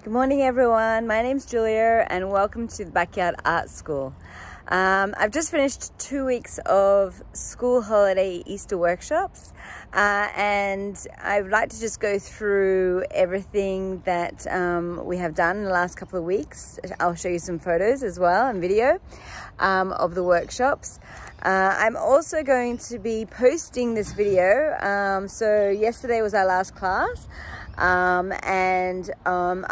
Good morning everyone, my name's Julia and welcome to the Backyard Art School. I've just finished 2 weeks of school holiday Easter workshops and I'd like to just go through everything that we have done in the last couple of weeks. I'll show you some photos as well and video of the workshops. I'm also going to be posting this video. So yesterday was our last class. I'll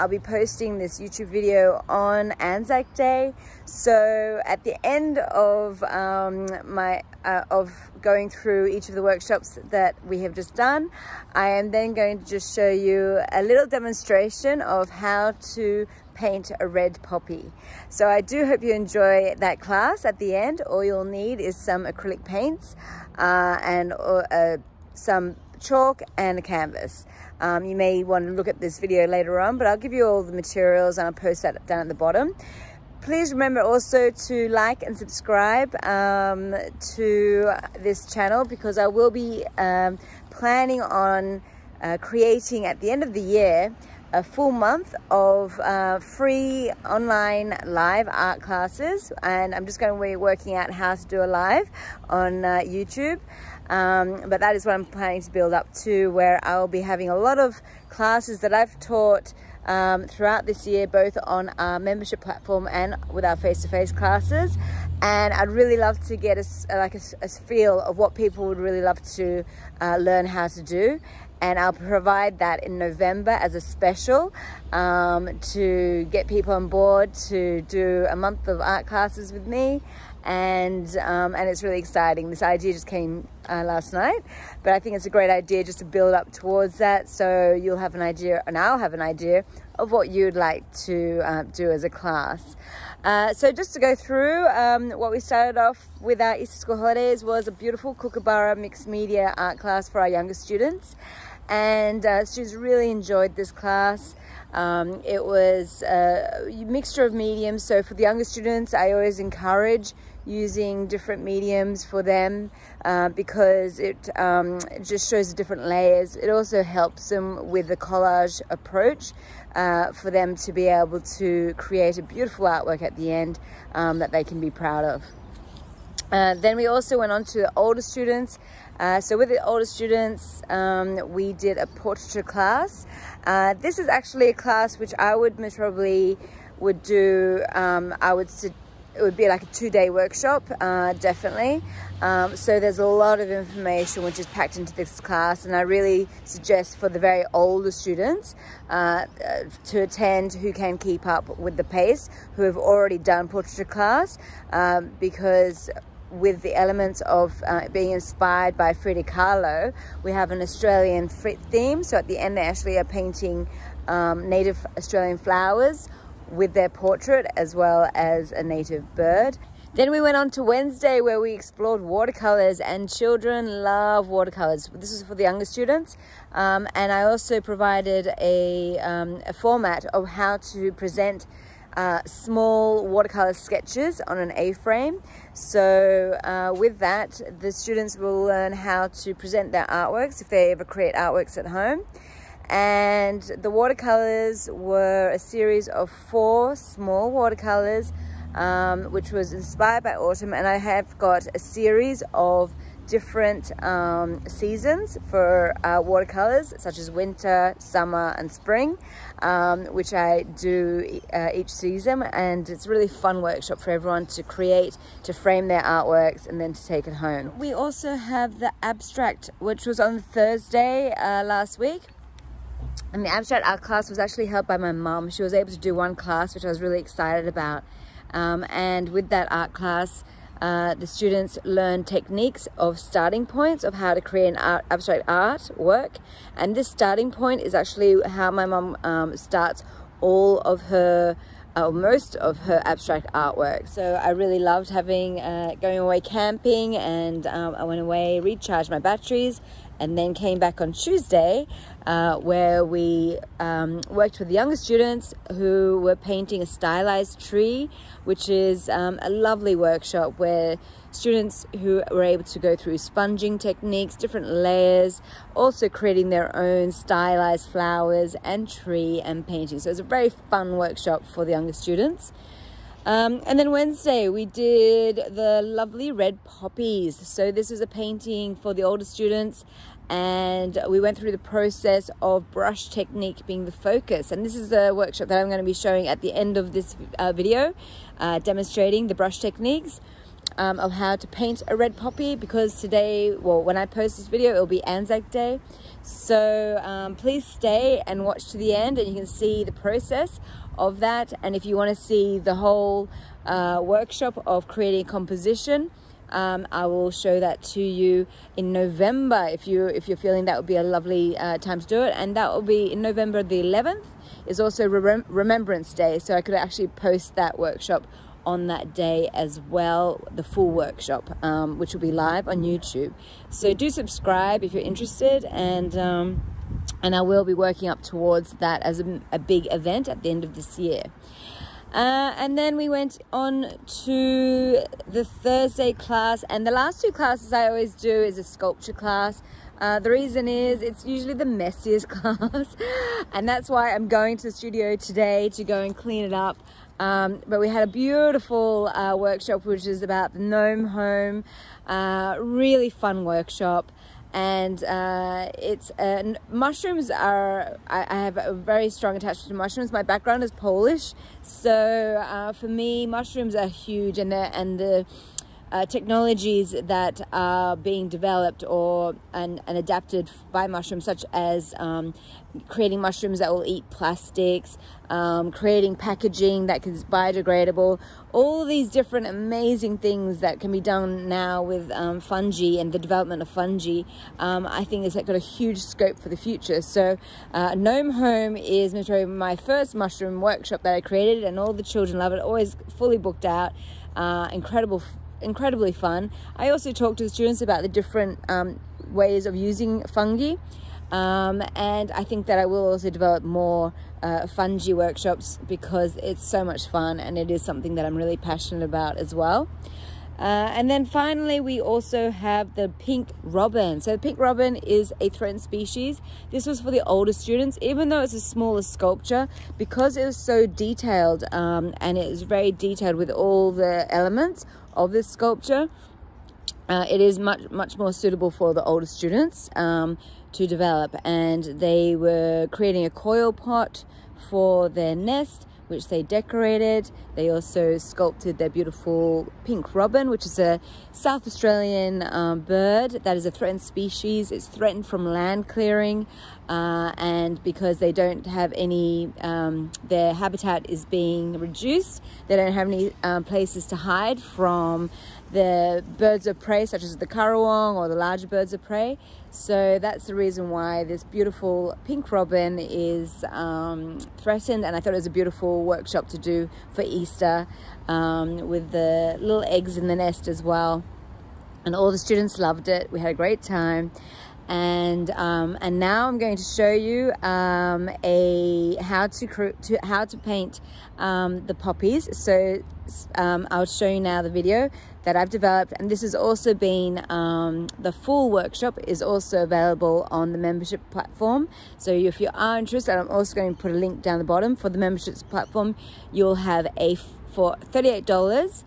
be posting this YouTube video on Anzac Day. So at the end of of going through each of the workshops that we have just done, I am then going to just show you a little demonstration of how to paint a red poppy. So I do hope you enjoy that class. At the end, all you'll need is some acrylic paints and some chalk and a canvas. You may want to look at this video later on, but I'll give you all the materials and I'll post that down at the bottom. Please remember also to like and subscribe to this channel, because I will be planning on creating at the end of the year a full month of free online live art classes, and I'm just going to be working out how to do a live on YouTube. But that is what I'm planning to build up to, where I'll be having a lot of classes that I've taught throughout this year, both on our membership platform and with our face-to-face classes. And I'd really love to get a feel of what people would really love to learn how to do. And I'll provide that in November as a special to get people on board to do a month of art classes with me. And it's really exciting. This idea just came last night, but I think it's a great idea just to build up towards that, so you'll have an idea and I'll have an idea of what you'd like to do as a class. So just to go through, what we started off with our Easter school holidays was a beautiful Kookaburra mixed media art class for our younger students, and students really enjoyed this class. It was a mixture of mediums, so for the younger students I always encourage using different mediums for them because it just shows the different layers. It also helps them with the collage approach for them to be able to create a beautiful artwork at the end that they can be proud of. Then we also went on to the older students. So with the older students, we did a portraiture class. This is actually a class which I would most probably would do. It would be like a 2-day workshop, definitely. So there's a lot of information which is packed into this class, and I really suggest for the very older students to attend who can keep up with the pace, who have already done portraiture class, because with the elements of being inspired by Frida Kahlo, we have an Australian theme. So at the end they actually are painting native Australian flowers with their portrait, as well as a native bird. Then we went on to Wednesday, where we explored watercolors, and children love watercolors. This is for the younger students, and I also provided a format of how to present small watercolor sketches on an A-frame. So with that, the students will learn how to present their artworks if they ever create artworks at home. And the watercolors were a series of 4 small watercolors, which was inspired by autumn, and I have got a series of different seasons for watercolors, such as winter, summer and spring, which I do each season, and it's a really fun workshop for everyone to create, to frame their artworks and then to take it home. We also have the abstract, which was on Thursday last week. And the abstract art class was actually held by my mum. She was able to do one class, which I was really excited about. And with that art class, the students learned techniques of starting points of how to create an abstract art work. And this starting point is actually how my mum starts all of her most of her abstract artwork. So I really loved having going away camping, and I went away, recharged my batteries, and then came back on Tuesday where we worked with the younger students who were painting a stylized tree, which is a lovely workshop where students who were able to go through sponging techniques, different layers, also creating their own stylized flowers and tree and painting. So it was a very fun workshop for the younger students. And then Wednesday we did the lovely red poppies. So this is a painting for the older students, and we went through the process of brush technique being the focus. And this is the workshop that I'm going to be showing at the end of this video, demonstrating the brush techniques of how to paint a red poppy, because today, well, when I post this video, it'll be Anzac Day. So please stay and watch to the end, and you can see the process of that. And if you want to see the whole workshop of creating composition, I will show that to you in November if you're feeling that would be a lovely time to do it. And that will be in November the 11th. Is also Remembrance Day, so I could actually post that workshop on that day as well, the full workshop, which will be live on YouTube. So do subscribe if you're interested, and I will be working up towards that as a big event at the end of this year. And then we went on to the Thursday class, and the last two classes I always do is a sculpture class. The reason is it's usually the messiest class, and that's why I'm going to the studio today to go and clean it up. But we had a beautiful workshop, which is about the gnome home. Really fun workshop. And it's mushrooms are, I have a very strong attachment to mushrooms. My background is Polish, so for me mushrooms are huge, and the technologies that are being developed and adapted by mushrooms, such as creating mushrooms that will eat plastics, creating packaging that is biodegradable, all these different amazing things that can be done now with fungi and the development of fungi. I think it's got a huge scope for the future. So Gnome Home is my first mushroom workshop that I created, and all the children love it. Always fully booked out. Incredibly fun. I also talk to the students about the different ways of using fungi, and I think that I will also develop more fungi workshops, because it's so much fun and it is something that I'm really passionate about as well. And then finally we also have the pink robin. So the pink robin is a threatened species. This was for the older students, even though it's a smaller sculpture, because it was so detailed, and it is very detailed with all the elements of this sculpture. It is much more suitable for the older students to develop. And they were creating a coil pot for their nest, which they decorated. They also sculpted their beautiful pink robin, which is a South Australian bird that is a threatened species. It's threatened from land clearing, and because they don't have any, their habitat is being reduced. They don't have any places to hide from the birds of prey, such as the currawong or the larger birds of prey. So that's the reason why this beautiful pink robin is threatened, and I thought it was a beautiful workshop to do for Easter, with the little eggs in the nest as well. And all the students loved it. We had a great time. And now I'm going to show you how to paint the poppies. So I'll show you now the video that I've developed, and this has also been the full workshop is also available on the membership platform. So if you are interested, I'm also going to put a link down the bottom for the memberships platform. You'll have for $38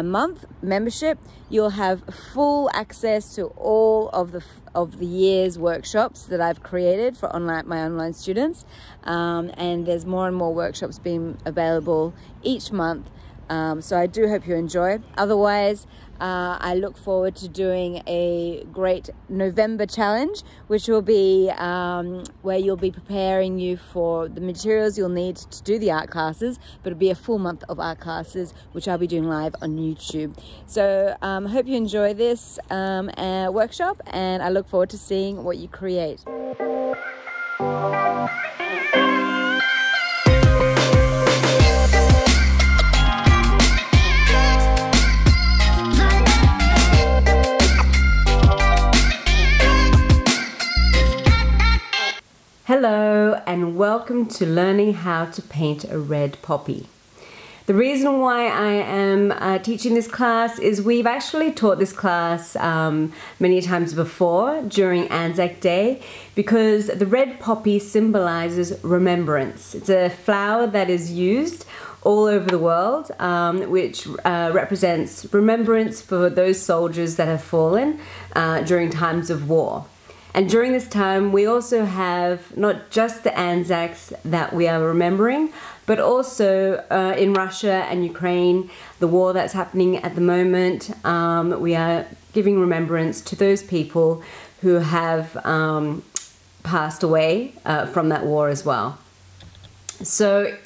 month membership, you'll have full access to all of the year's workshops that I've created for my online students, and there's more and more workshops being available each month. So I do hope you enjoy. Otherwise, I look forward to doing a great November challenge, which will be where you'll be preparing you for the materials you'll need to do the art classes, but it'll be a full month of art classes, which I'll be doing live on YouTube. So I hope you enjoy this workshop, and I look forward to seeing what you create. Hello and welcome to learning how to paint a red poppy. The reason why I am teaching this class is we've actually taught this class many times before during Anzac Day, because the red poppy symbolizes remembrance. It's a flower that is used all over the world, which represents remembrance for those soldiers that have fallen during times of war. And during this time, we also have not just the Anzacs that we are remembering, but also in Russia and Ukraine, the war that's happening at the moment, we are giving remembrance to those people who have passed away from that war as well. So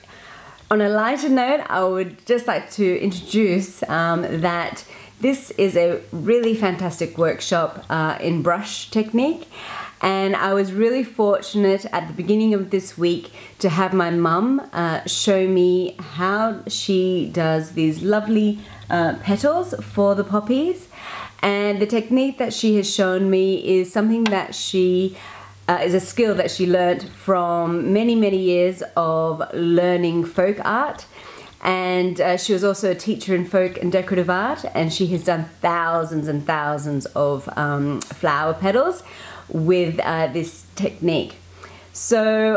on a lighter note, I would just like to introduce that this is a really fantastic workshop in brush technique, and I was really fortunate at the beginning of this week to have my mum show me how she does these lovely petals for the poppies. And the technique that she has shown me is something that she is a skill that she learnt from many years of learning folk art. And she was also a teacher in folk and decorative art, and she has done thousands and thousands of flower petals with this technique. So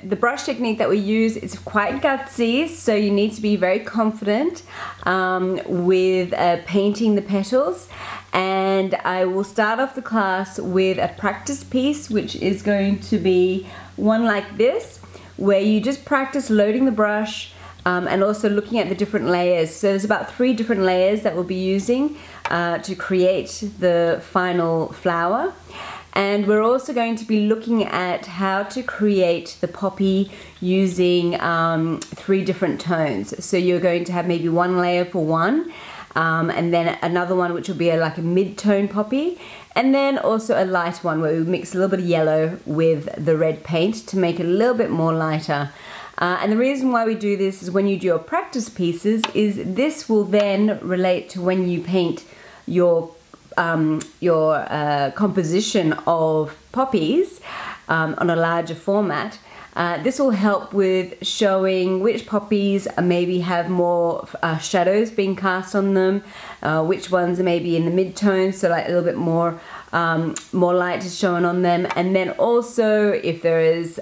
the brush technique that we use is quite gutsy, so you need to be very confident with painting the petals. And I will start off the class with a practice piece, which is going to be one like this, where you just practice loading the brush and also looking at the different layers. So there's about 3 different layers that we'll be using to create the final flower. And we're also going to be looking at how to create the poppy using 3 different tones. So you're going to have maybe 1 layer for one, and then another one which will be like a mid-tone poppy, and then also a light one where we mix a little bit of yellow with the red paint to make it a little bit more lighter. And the reason why we do this is when you do your practice pieces, is this will then relate to when you paint your composition of poppies on a larger format. This will help with showing which poppies maybe have more shadows being cast on them, which ones are maybe in the mid-tones, so like a little bit more light is shown on them, and then also if there is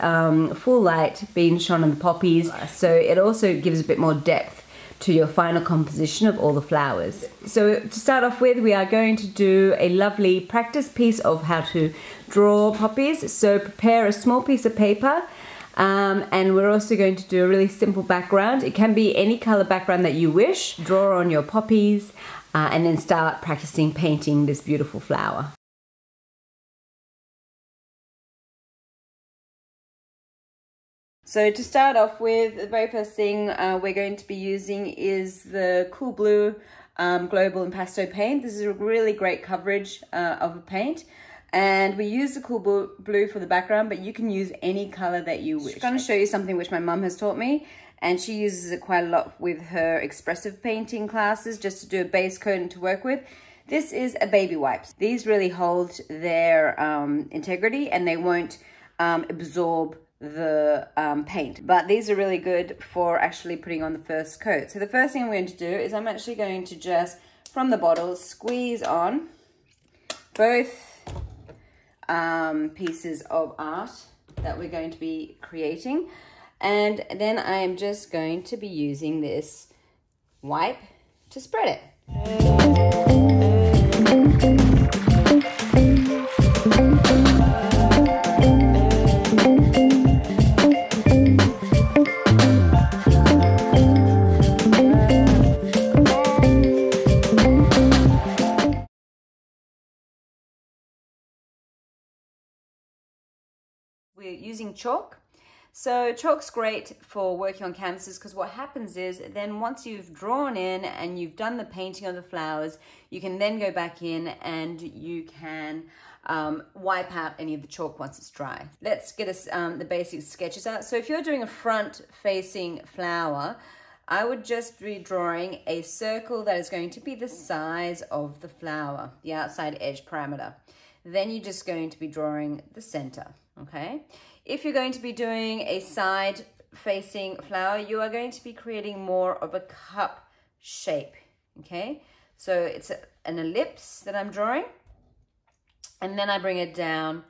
full light being shown on the poppies, so it also gives a bit more depth to your final composition of all the flowers. So to start off with, we are going to do a lovely practice piece of how to draw poppies. So prepare a small piece of paper, and we're also going to do a really simple background. It can be any color background that you wish. Draw on your poppies and then start practicing painting this beautiful flower. So to start off with, the very first thing we're going to be using is the Cool Blue Global Impasto paint. This is a really great coverage of a paint. And we use the Cool Blue for the background, but you can use any color that you wish. I'm going to show you something which my mum has taught me, and she uses it quite a lot with her expressive painting classes, just to do a base coat and to work with. This is a baby wipes. These really hold their integrity, and they won't absorb the paint, but these are really good for actually putting on the first coat. So the first thing I'm going to do is I'm actually going to just from the bottle squeeze on both pieces of art that we're going to be creating, and then I am just going to be using this wipe to spread it. We're using chalk. So chalk's great for working on canvases, because what happens is then once you've drawn in and you've done the painting of the flowers, you can then go back in and you can wipe out any of the chalk once it's dry. Let's get us the basic sketches out. So if you're doing a front facing flower, I would just be drawing a circle that is going to be the size of the flower, the outside edge parameter. Then you're just going to be drawing the center, okay? If you're going to be doing a side facing flower, you are going to be creating more of a cup shape, okay? So it's an ellipse that I'm drawing, and then I bring it down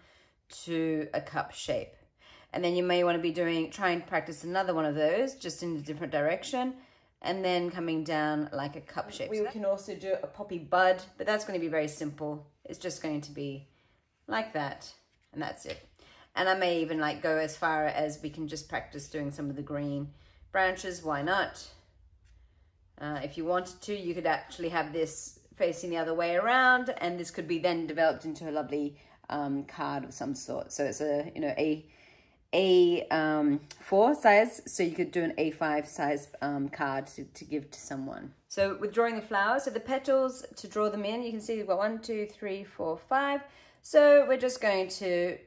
to a cup shape. And then you may want to be try and practice another one of those just in a different direction, and then coming down like a cup shape. We can also do a poppy bud, but that's going to be very simple. It's just going to be like that, and that's it. And I may even like go as far as we can just practice doing some of the green branches. Why not? If you wanted to, you could actually have this facing the other way around, and this could be then developed into a lovely card of some sort. So it's a, you know, A4 size, so you could do an A5 size card to give to someone. So with drawing the flowers, so the petals, to draw them in, you can see we've got 1, 2, 3, 4, 5. So we're just going to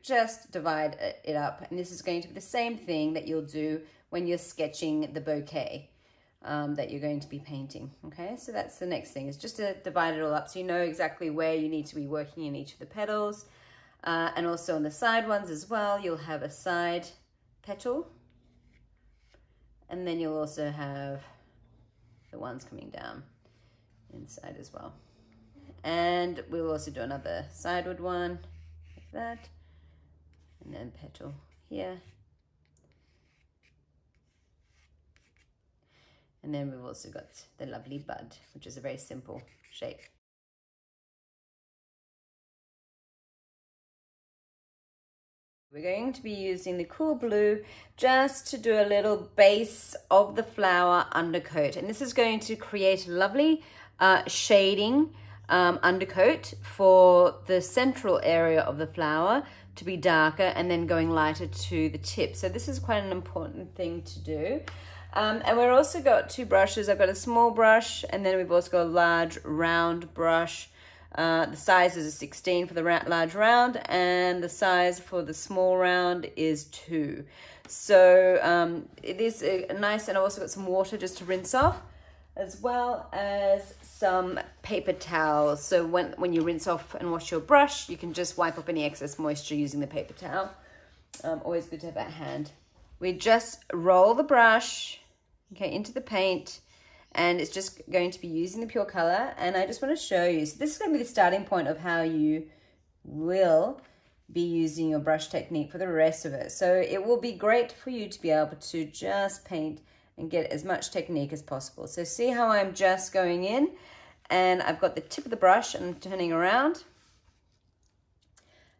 divide it up, and this is going to be the same thing that you'll do when you're sketching the bouquet that you're going to be painting. Okay, so that's the next thing, is just to divide it all up so you know exactly where you need to be working in each of the petals. And also on the side ones as well, you'll have a side petal, and then you'll also have the ones coming down inside as well. And we'll also do another sideward one like that, and then petal here. And then we've also got the lovely bud, which is a very simple shape. We're going to be using the cool blue just to do a little base of the flower undercoat. And this is going to create a lovely shading undercoat for the central area of the flower to be darker, and then going lighter to the tip. So this is quite an important thing to do. And we've also got two brushes. I've got a small brush, and then we've also got a large round brush. The size is a 16 for the large round, and the size for the small round is 2. So it is nice, and I've also got some water just to rinse off, as well as some paper towels. So when you rinse off and wash your brush, you can just wipe up any excess moisture using the paper towel. Always good to have at hand. We just roll the brush, okay, into the paint, and it's just going to be using the pure color. And I just want to show you, so this is going to be the starting point of how you will be using your brush technique for the rest of it. So it will be great for you to be able to just paint and get as much technique as possible. So see how I'm just going in, and I've got the tip of the brush and I'm turning around,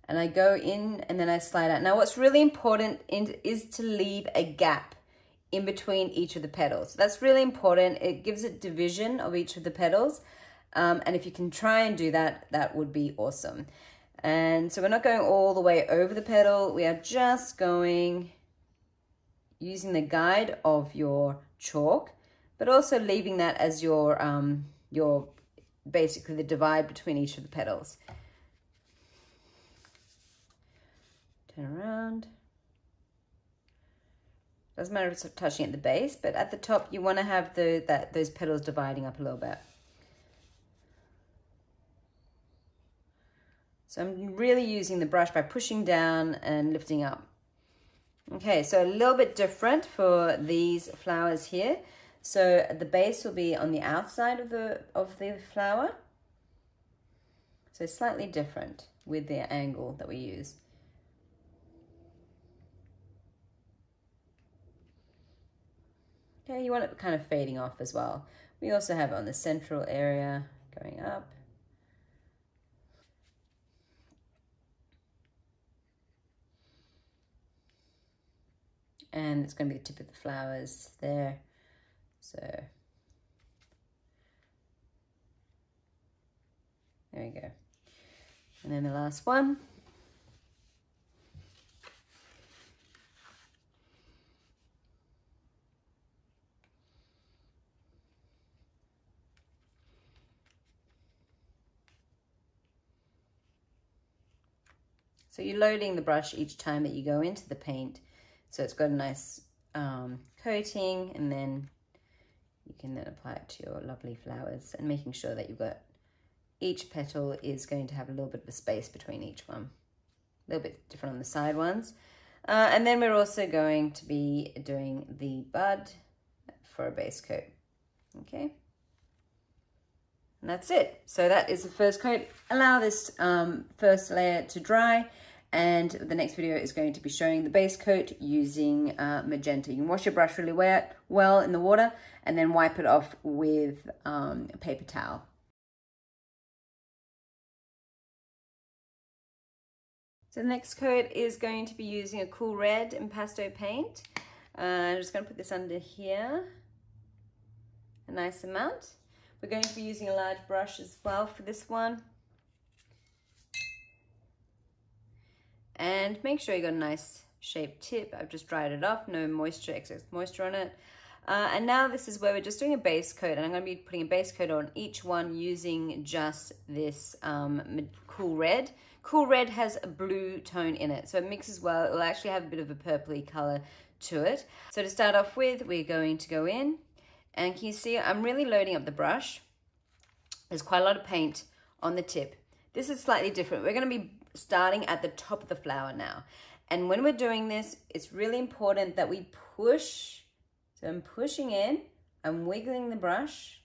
and I go in and then I slide out. Now what's really important is to leave a gap in between each of the petals. That's really important. It gives it division of each of the petals. And if you can try and do that, that would be awesome. And so we're not going all the way over the petal. We are just going using the guide of your chalk, but also leaving that as your basically the divide between each of the petals. Turn around. Doesn't matter if it's touching at the base, but at the top you want to have those petals dividing up a little bit. So I'm really using the brush by pushing down and lifting up. Okay, so a little bit different for these flowers here. So the base will be on the outside of the flower. So slightly different with the angle that we use. Okay, you want it kind of fading off as well. We also have it on the central area going up. And it's going to be the tip of the flowers there. So there we go. And then the last one. So you're loading the brush each time that you go into the paint, so it's got a nice coating, and then you can then apply it to your lovely flowers, and making sure that you've got each petal is going to have a little bit of a space between each one. A little bit different on the side ones. And then we're also going to be doing the bud for a base coat. Okay. And that's it. So that is the first coat. Allow this first layer to dry, and the next video is going to be showing the base coat using magenta. You can wash your brush really well in the water and then wipe it off with a paper towel. So the next coat is going to be using a cool red impasto paint. I'm just going to put this under here, a nice amount. We're going to be using a large brush as well for this one. And make sure you got a nice shaped tip. I've just dried it off, no moisture, excess moisture on it. And now this is where we're just doing a base coat, and I'm going to be putting a base coat on each one using just this cool red. Cool red has a blue tone in it, so it mixes well. It'll actually have a bit of a purpley color to it. So to start off with, we're going to go in, and can you see I'm really loading up the brush. There's quite a lot of paint on the tip. This is slightly different. We're going to be starting at the top of the flower now. And when we're doing this, it's really important that we push. So I'm pushing in, I'm wiggling the brush,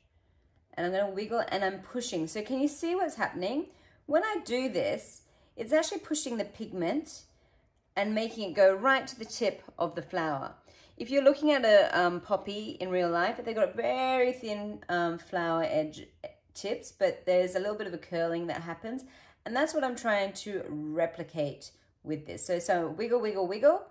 and I'm going to wiggle and I'm pushing. So can you see what's happening? When I do this, it's actually pushing the pigment and making it go right to the tip of the flower. If you're looking at a poppy in real life, they've got very thin flower edge tips, but there's a little bit of a curling that happens, and that's what I'm trying to replicate with this. So wiggle, wiggle, wiggle,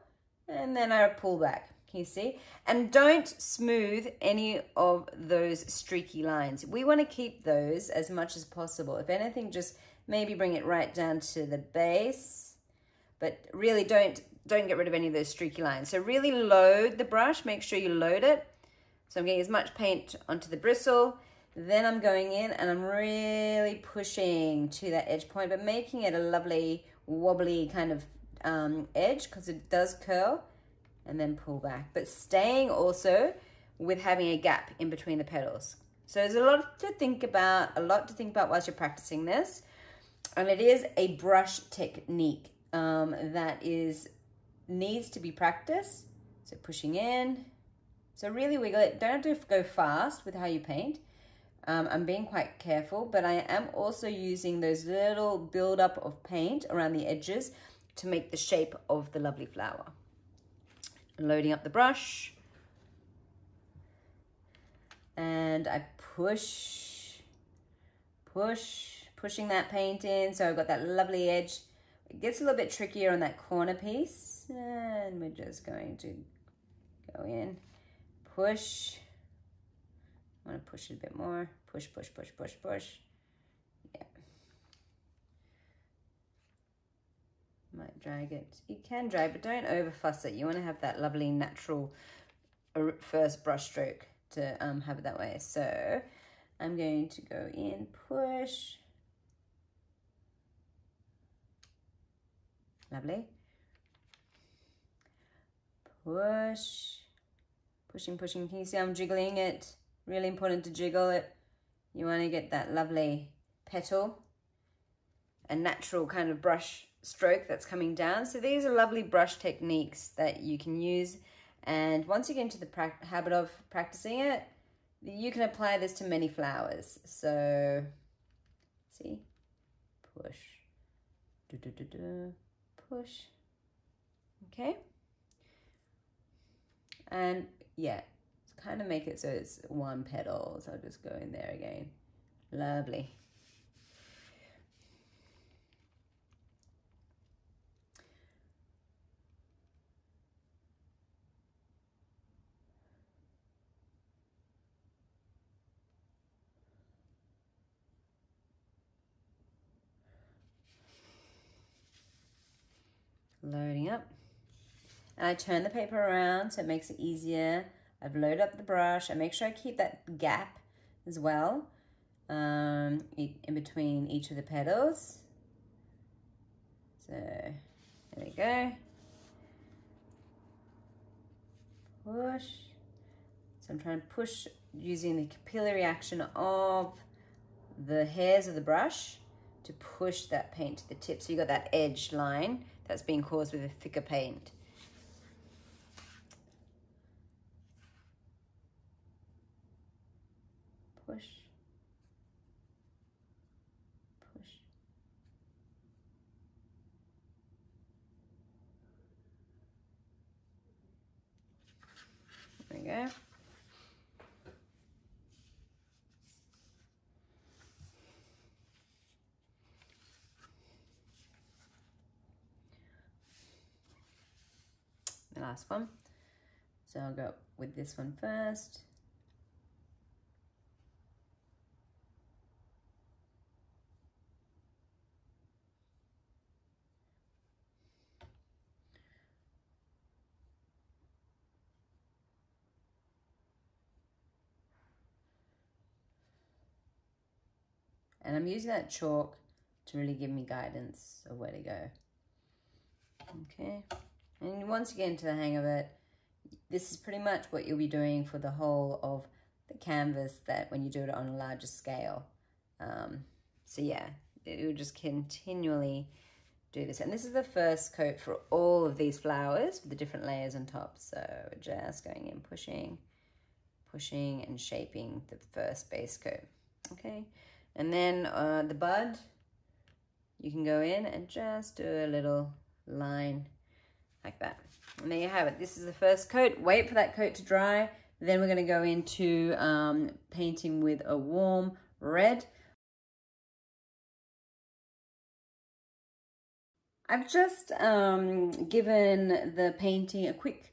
and then I pull back. Can you see? And don't smooth any of those streaky lines. We want to keep those as much as possible. If anything, just maybe bring it right down to the base, but really don't get rid of any of those streaky lines. So really load the brush, make sure you load it. So I'm getting as much paint onto the bristle. Then I'm going in and I'm really pushing to that edge point, but making it a lovely wobbly kind of edge because it does curl, and then pull back. But staying also with having a gap in between the petals. So there's a lot to think about whilst you're practicing this. And it is a brush technique that needs to be practiced. So pushing in. So really wiggle it. Don't have to go fast with how you paint. I'm being quite careful, but I am also using those little build-up of paint around the edges to make the shape of the lovely flower. Loading up the brush. And I pushing that paint in, so I've got that lovely edge. It gets a little bit trickier on that corner piece, and we're just going to go in, push. I want to push it a bit more. Push, push, push, push, push. Yeah. Might drag it. You can drag, but don't over fuss it. You want to have that lovely natural first brush stroke to have it that way. So I'm going to go in, push. Lovely. Push. Pushing, pushing. Can you see I'm jiggling it? Really important to jiggle it. You want to get that lovely petal, a natural kind of brush stroke that's coming down. So these are lovely brush techniques that you can use. And once you get into the habit of practicing it, you can apply this to many flowers. So, see, push, push, okay. And yeah, kind of make it so it's one petal. So I'll just go in there again. Lovely. Loading up. And I turn the paper around so it makes it easier. I've loaded up the brush. I make sure I keep that gap as well in between each of the petals. So there we go. Push. So I'm trying to push using the capillary action of the hairs of the brush to push that paint to the tip. So you got that edge line that's being caused with a thicker paint. push, push. There we go. The last one. So I'll go with this one first. And I'm using that chalk to really give me guidance of where to go. Okay, and once you get into the hang of it, this is pretty much what you'll be doing for the whole of the canvas, that when you do it on a larger scale. So yeah, you'll just continually do this. And this is the first coat for all of these flowers with the different layers on top. So just going in, pushing, pushing and shaping the first base coat. Okay, and then the bud, you can go in and just do a little line like that. And there you have it. This is the first coat. Wait for that coat to dry. Then we're going to go into painting with a warm red. I've just given the painting a quick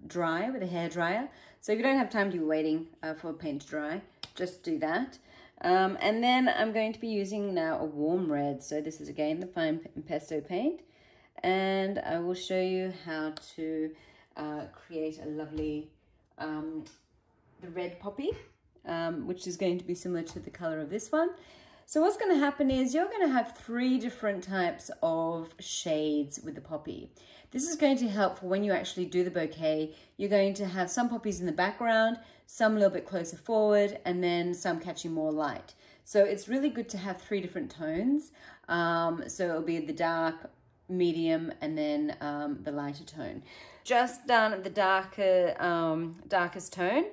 dry with a hairdryer. So if you don't have time to be waiting for paint to dry, just do that. And then I'm going to be using now a warm red. So this is again the fine pesto paint. And I will show you how to create a lovely the red poppy, which is going to be similar to the color of this one. So what's going to happen is you're going to have 3 different types of shades with the poppy. This is going to help for when you actually do the bouquet. You're going to have some poppies in the background, some a little bit closer forward, and then some catching more light. So it's really good to have 3 different tones. So it'll be the dark, medium, and then the lighter tone. Just done the darkest tone.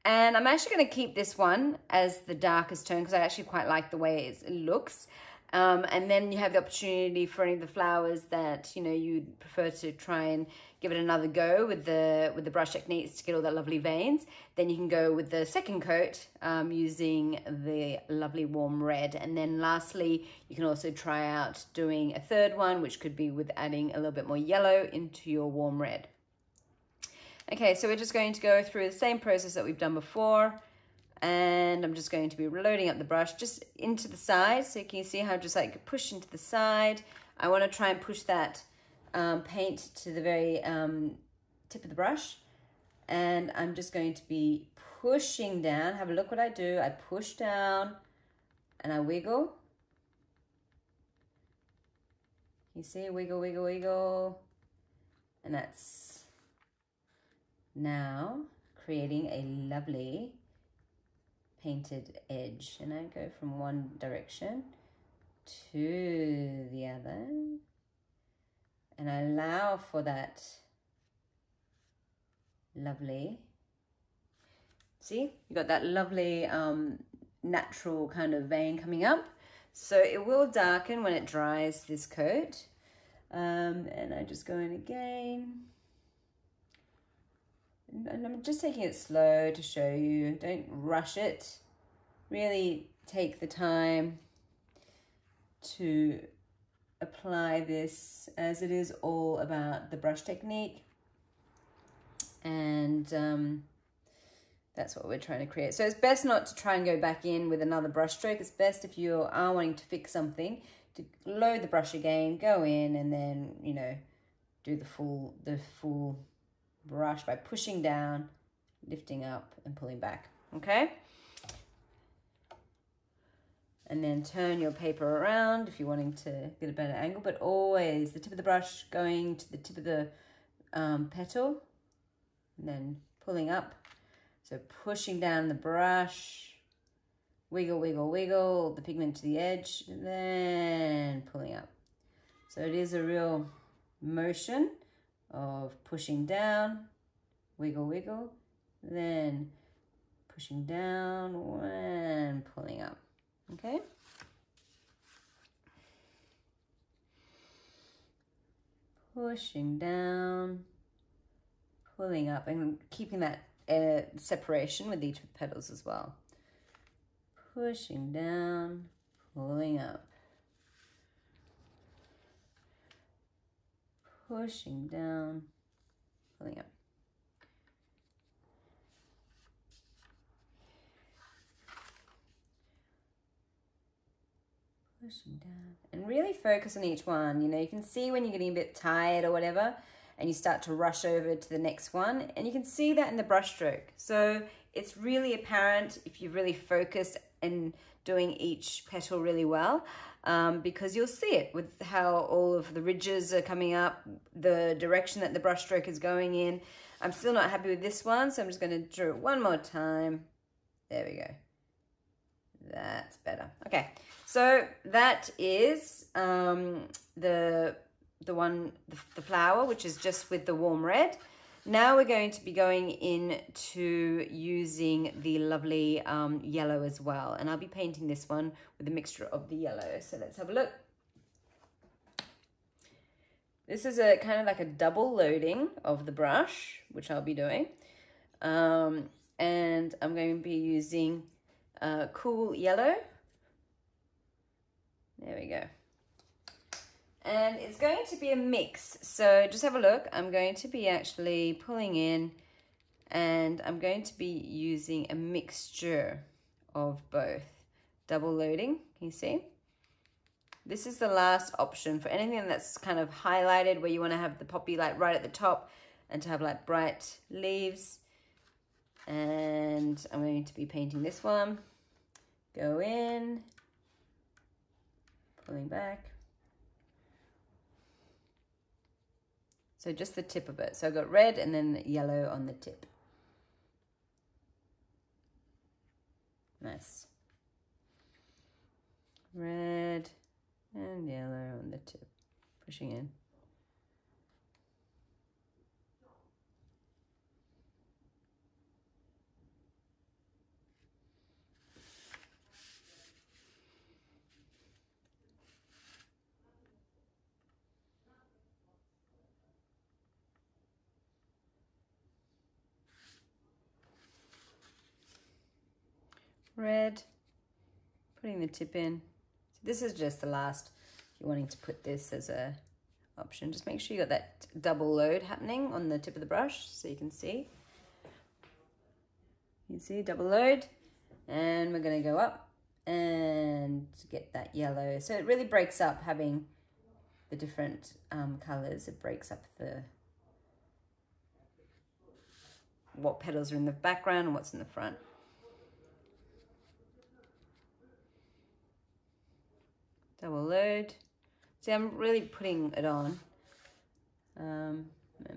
And I'm actually going to keep this one as the darkest tone because I actually quite like the way it looks. And then you have the opportunity for any of the flowers that, you know, you prefer to try and give it another go with the brush techniques to get all that lovely veins. Then you can go with the second coat using the lovely warm red. And then lastly, you can also try out doing a third one, which could be with adding a little bit more yellow into your warm red. Okay, so we're just going to go through the same process that we've done before, and I'm just going to be loading up the brush just into the side, so you can see how just like push into the side. I want to try and push that paint to the very tip of the brush, and I'm just going to be pushing down. Have a look what I do. I push down and I wiggle. You see, wiggle, wiggle, wiggle, and that's now creating a lovely painted edge. And I go from one direction to the other, and I allow for that lovely, see, you got that lovely natural kind of vein coming up. So it will darken when it dries, this coat. And I just go in again. And I'm just taking it slow to show you. Don't rush it. Really take the time to apply this, as it is all about the brush technique. And that's what we're trying to create. So it's best not to try and go back in with another brush stroke. It's best if you are wanting to fix something to load the brush again, go in, and then, you know, do the full brush by pushing down, lifting up and pulling back. Okay, and then turn your paper around if you're wanting to get a better angle, but always the tip of the brush going to the tip of the petal and then pulling up. So pushing down the brush, wiggle, wiggle, wiggle the pigment to the edge, and then pulling up. So it is a real motion of pushing down, wiggle, wiggle, then pushing down and pulling up, okay? Pushing down, pulling up, and keeping that separation with each of the petals as well. Pushing down, pulling up. Pushing down, pulling up. Pushing down. And really focus on each one. You know, you can see when you're getting a bit tired or whatever, and you start to rush over to the next one. And you can see that in the brush stroke. So it's really apparent if you've really focused and doing each petal really well, because you'll see it with how all of the ridges are coming up, the direction that the brush stroke is going in. I'm still not happy with this one, so I'm just going to draw it one more time. There we go. That's better. Okay, so that is the flower, which is just with the warm red. Now we're going to be going into using the lovely yellow as well. And I'll be painting this one with a mixture of the yellow. So let's have a look. This is a kind of like a double loading of the brush, which I'll be doing. And I'm going to be using cool yellow. There we go. And it's going to be a mix. So just have a look. I'm going to be actually pulling in, and I'm going to be using a mixture of both. Double loading, can you see? This is the last option for anything that's kind of highlighted, where you want to have the poppy like right at the top and to have like bright leaves. And I'm going to be painting this one. Go in, pulling back. So just the tip of it. So I've got red and then yellow on the tip. Nice. Red and yellow on the tip. Pushing in. Red, putting the tip in. So this is just the last. If you're wanting to put this as a option, just make sure you got that double load happening on the tip of the brush so you can see. You see, double load, and we're going to go up and get that yellow. So it really breaks up having the different colors. It breaks up what petals are in the background and what's in the front. Double load. See, I'm really putting it on. And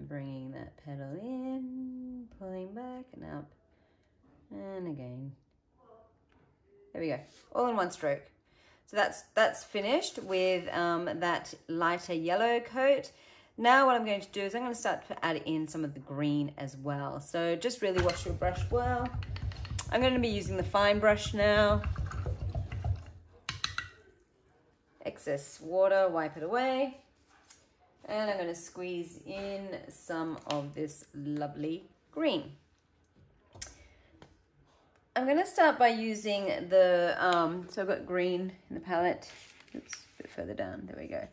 bringing that petal in, pulling back and up, and again. There we go. All in one stroke. So that's finished with that lighter yellow coat. Now what I'm going to do is I'm going to start to add in some of the green as well. So just really wash your brush well. I'm going to be using the fine brush now. Excess water, wipe it away. And I'm going to squeeze in some of this lovely green. I'm going to start by using the, so I've got green in the palette. Oops, a bit further down, there we go.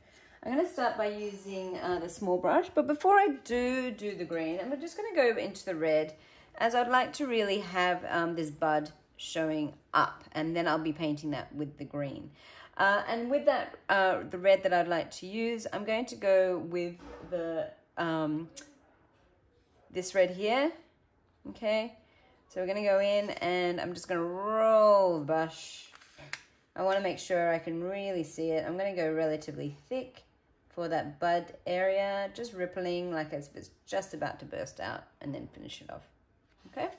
I'm going to start by using the small brush, but before I do the green, I'm just going to go into the red, as I'd like to really have this bud showing up, and then I'll be painting that with the green. And with that, the red that I'd like to use, I'm going to go with the this red here, okay? So we're going to go in, and I'm just going to roll the brush. I want to make sure I can really see it. I'm going to go relatively thick for that bud area, just rippling like as if it's just about to burst out, and then finish it off, okay?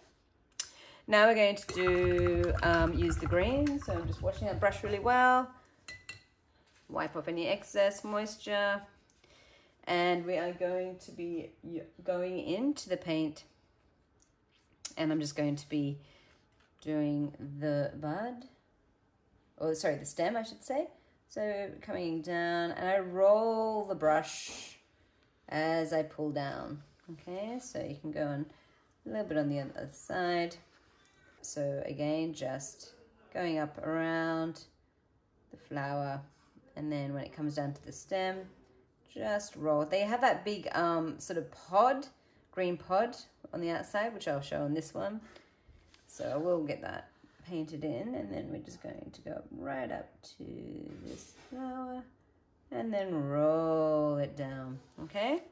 Now we're going to do use the green, so I'm just washing that brush really well. Wipe off any excess moisture, and we are going to be going into the paint, and I'm just going to be doing the bud, or sorry, the stem, I should say. So coming down, and I roll the brush as I pull down. Okay, so you can go on a little bit on the other side. So again, just going up around the flower, and then when it comes down to the stem, just roll. They have that big sort of pod, green pod on the outside, which I'll show on this one. So I will get that painted in, and then we're just going to go right up to this flower and then roll it down. Okay,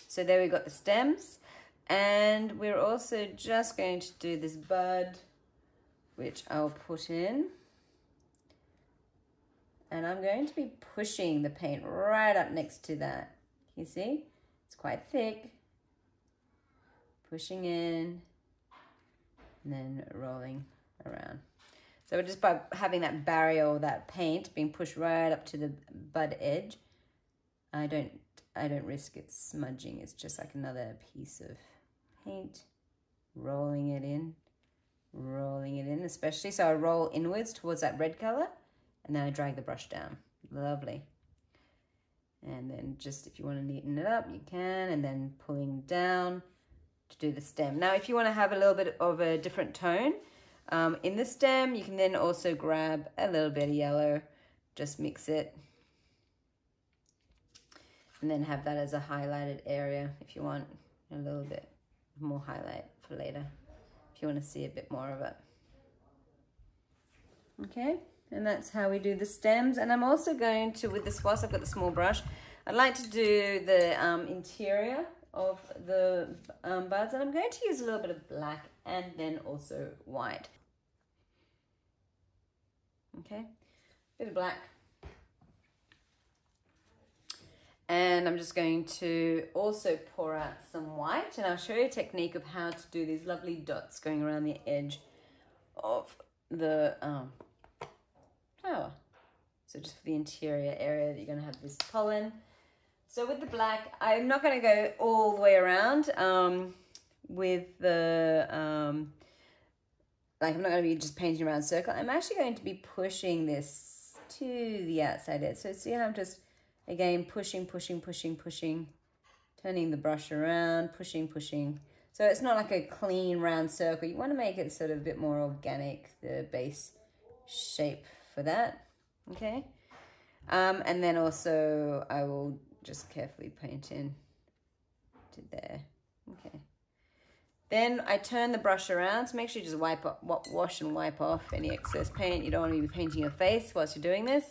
so there we got the stems, and we're also just going to do this bud, which I'll put in, and I'm going to be pushing the paint right up next to that. You see, it's quite thick. Pushing in and then rolling around. So just by having that barrier or that paint being pushed right up to the bud edge, I don't risk it smudging. It's just like another piece of paint, rolling it in, especially. So I roll inwards towards that red color, and then I drag the brush down. Lovely. And then just if you want to neaten it up, you can, and then pulling down to do the stem. Now, if you want to have a little bit of a different tone in the stem, you can then also grab a little bit of yellow, just mix it, and then have that as a highlighted area if you want a little bit more highlight for later, if you want to see a bit more of it. Okay, and that's how we do the stems. And I'm also going to, with the swatch, I've got the small brush, I'd like to do the interior of the buds, and I'm going to use a little bit of black and then also white. Okay, bit of black. And I'm just going to also pour out some white, and I'll show you a technique of how to do these lovely dots going around the edge of the flower. So just for the interior area that you're going to have this pollen. So with the black, I'm not going to go all the way around with the, like I'm not going to be just painting around a circle. I'm actually going to be pushing this to the outside edge. So see how I'm just, again, pushing, turning the brush around, pushing. So it's not like a clean round circle. You want to make it sort of a bit more organic, the base shape for that, okay? And then also I will just carefully paint in to there. Okay. Then I turn the brush around, so make sure you just wash and wipe off any excess paint. You don't want to be painting your face whilst you're doing this.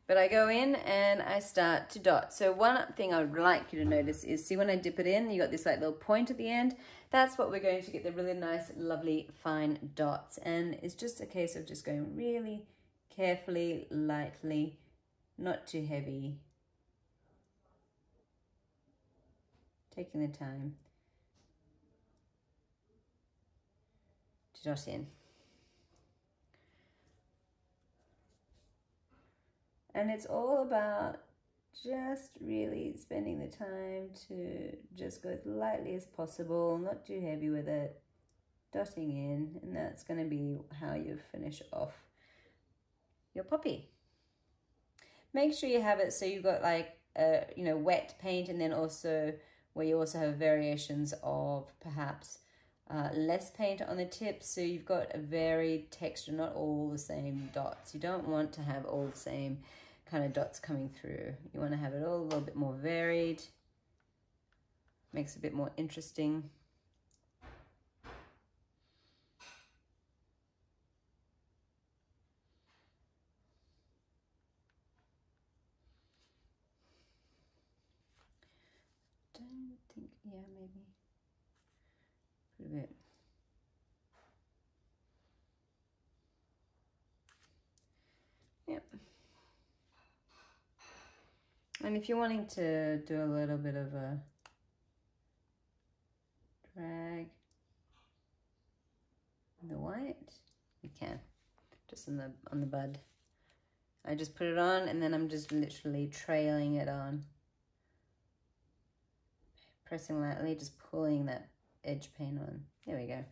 But I go in and I start to dot. So one thing I would like you to notice is, see when I dip it in, you got this like little point at the end. That's what we're going to get the really nice, lovely, fine dots. And it's just a case of just going really carefully, lightly, not too heavy. Taking the time to dot in. And it's all about just really spending the time to just go as lightly as possible, not too heavy with it, dotting in, and that's going to be how you finish off your poppy. Make sure you have it so you've got like wet paint, and then also where you also have variations of perhaps less paint on the tips, so you've got a varied texture, not all the same dots. You don't want to have all the same kind of dots coming through. You want to have it all a little bit more varied, makes it a bit more interesting. Don't think, yeah, maybe put a bit. Yep. And if you're wanting to do a little bit of a drag the white, you can, just on the bud. I just put it on, and then I'm just literally trailing it on. Pressing lightly, just pulling that edge paint on. There we go.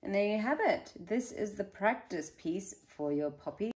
And there you have it. This is the practice piece for your poppy.